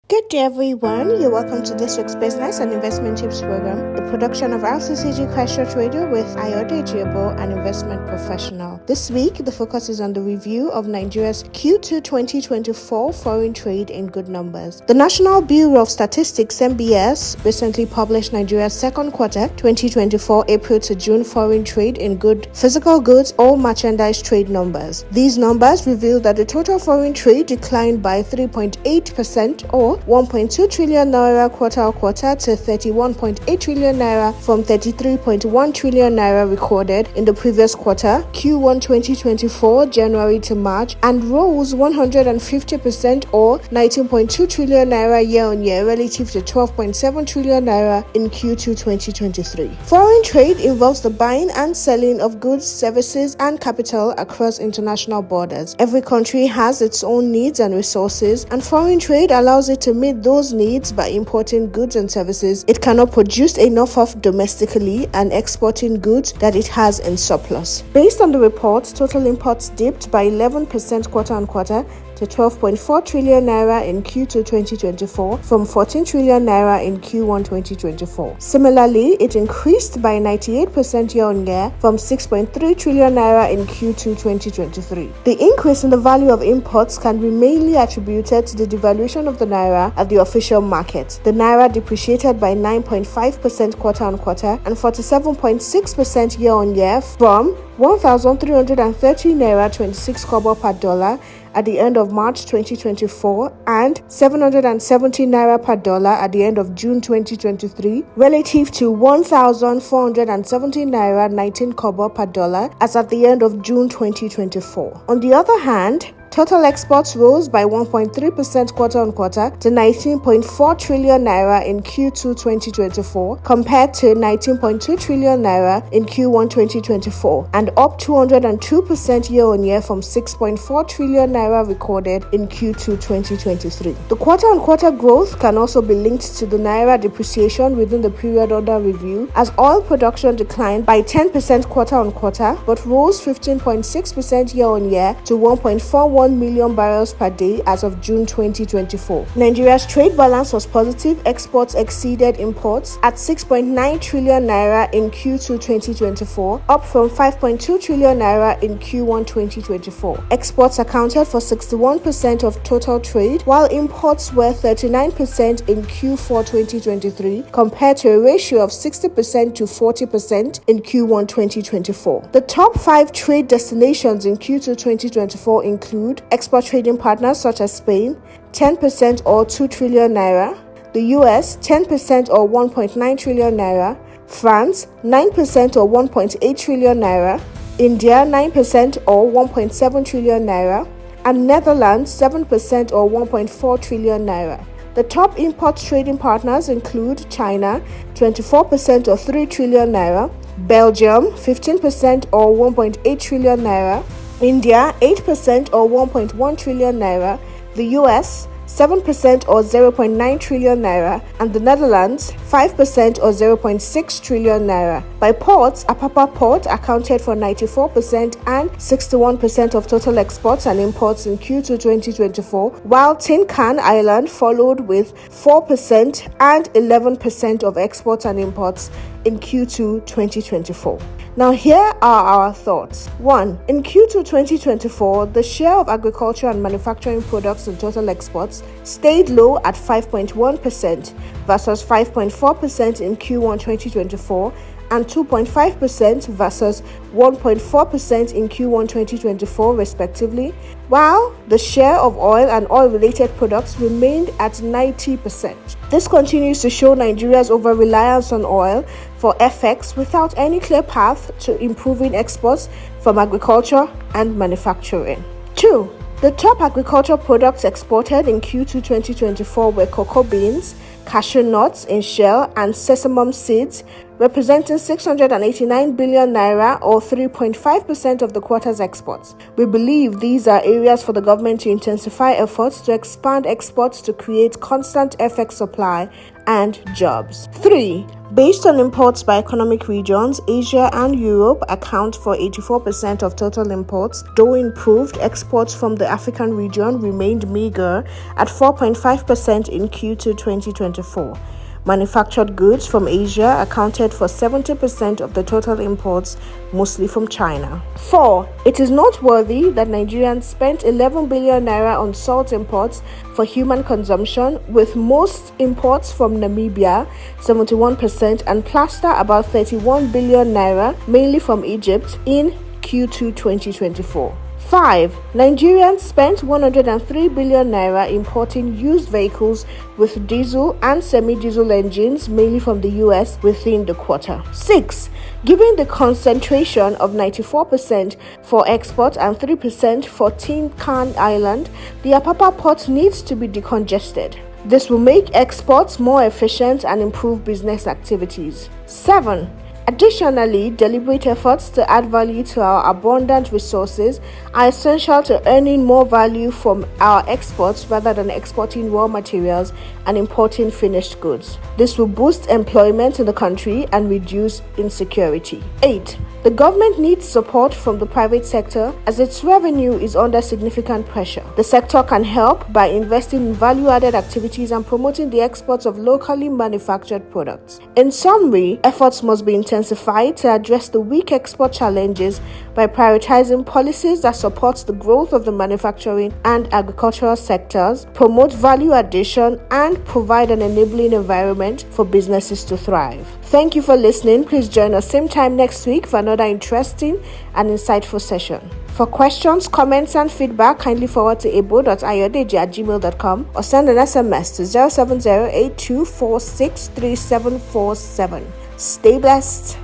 Good day, everyone. You're welcome to this week's Business and Investment Tips program, a production of RCCG Christ Church Radio with Ayodeji Ebo, an investment professional. This week, the focus is on the review of Nigeria's Q2 2024 foreign trade in good numbers. The National Bureau of Statistics (NBS) recently published Nigeria's second quarter 2024 April to June foreign trade in good physical goods or merchandise trade numbers. These numbers reveal that the total foreign trade declined by 3.8% or 1.2 trillion naira quarter-on-quarter to 31.8 trillion naira from 33.1 trillion naira recorded in the previous quarter, Q1 2024, January to March, and rose 150% or 19.2 trillion naira year-on-year relative to 12.7 trillion naira in Q2 2023. Foreign trade involves the buying and selling of goods, services, and capital across international borders. Every country has its own needs and resources, and foreign trade allows it to meet those needs by importing goods and services it cannot produce enough of domestically and exporting goods that it has in surplus. Based on the report, total imports dipped by 11% quarter-on-quarter to 12.4 trillion naira in Q2 2024 from 14 trillion naira in Q1 2024. Similarly, it increased by 98% year-on-year from 6.3 trillion naira in Q2 2023. The increase in the value of imports can be mainly attributed to the devaluation of the naira at the official market. The naira depreciated by 9.5% quarter-on-quarter and 47.6% year-on-year from 1,330 naira 26 kobo per dollar at the end of March 2024 and 770 naira per dollar at the end of June 2023 relative to 1,470 naira 19 kobo per dollar as at the end of June 2024. On the other hand, total exports rose by 1.3% quarter-on-quarter to 19.4 trillion naira in Q2 2024 compared to 19.2 trillion naira in Q1 2024 and up 202% year-on-year from 6.4 trillion naira recorded in Q2 2023. The quarter-on-quarter growth can also be linked to the naira depreciation within the period under review, as oil production declined by 10% quarter-on-quarter but rose 15.6% year-on-year to 1.41 million barrels per day as of June 2024. Nigeria's trade balance was positive. Exports exceeded imports at 6.9 trillion naira in Q2 2024, up from 5.2 trillion naira in Q1 2024. Exports accounted for 61% of total trade, while imports were 39% in Q4 2023, compared to a ratio of 60% to 40% in Q1 2024. The top 5 trade destinations in Q2 2024 include export trading partners such as Spain, 10% or 2 trillion naira, the US, 10% or 1.9 trillion naira, France, 9% or 1.8 trillion naira, India, 9% or 1.7 trillion naira, and Netherlands, 7% or 1.4 trillion naira. The top import trading partners include China, 24% or 3 trillion naira, Belgium, 15% or 1.8 trillion naira, India, 8% or 1.1 trillion naira, the US, 7% or 0.9 trillion naira, and the Netherlands, 5% or 0.6 trillion naira. By ports, Apapa Port accounted for 94% and 61% of total exports and imports in Q2 2024, while Tin Can Island followed with 4% and 11% of exports and imports in Q2 2024. Now here are our thoughts. 1. In Q2 2024, the share of agriculture and manufacturing products in total exports stayed low at 5.1% versus 5.4% in Q1 2024 and 2.5% versus 1.4% in Q1 2024 respectively, while the share of oil and oil-related products remained at 90%. This continues to show Nigeria's over-reliance on oil for FX without any clear path to improving exports from agriculture and manufacturing. 2. The top agricultural products exported in Q2 2024 were cocoa beans, cashew nuts in shell, and sesame seeds, representing 689 billion naira or 3.5% of the quarter's exports. We believe these are areas for the government to intensify efforts to expand exports to create constant FX supply and jobs. 3. Based on imports by economic regions, Asia and Europe account for 84% of total imports, though improved exports from the African region remained meager at 4.5% in Q2 2024. Manufactured goods from Asia accounted for 70% of the total imports, mostly from China. 4. It is noteworthy that Nigerians spent 11 billion naira on salt imports for human consumption, with most imports from Namibia, 71%, and plaster about 31 billion naira, mainly from Egypt, in Q2 2024. 5. Nigerians spent 103 billion naira importing used vehicles with diesel and semi-diesel engines, mainly from the US, within the quarter. 6. Given the concentration of 94% for export and 3% for Tin Can Island, the Apapa port needs to be decongested. This will make exports more efficient and improve business activities. 7. Additionally, deliberate efforts to add value to our abundant resources are essential to earning more value from our exports rather than exporting raw materials and importing finished goods. This will boost employment in the country and reduce insecurity. 8. The government needs support from the private sector as its revenue is under significant pressure. The sector can help by investing in value-added activities and promoting the exports of locally manufactured products. In summary, efforts must be intensified to address the weak export challenges by prioritizing policies that support the growth of the manufacturing and agricultural sectors, promote value addition, and provide an enabling environment for businesses to thrive. Thank you for listening. Please join us same time next week for another interesting and insightful session. For questions, comments, and feedback, kindly forward to ebo.ayodeji@gmail.com or send an SMS to 07082463747. Stay blessed.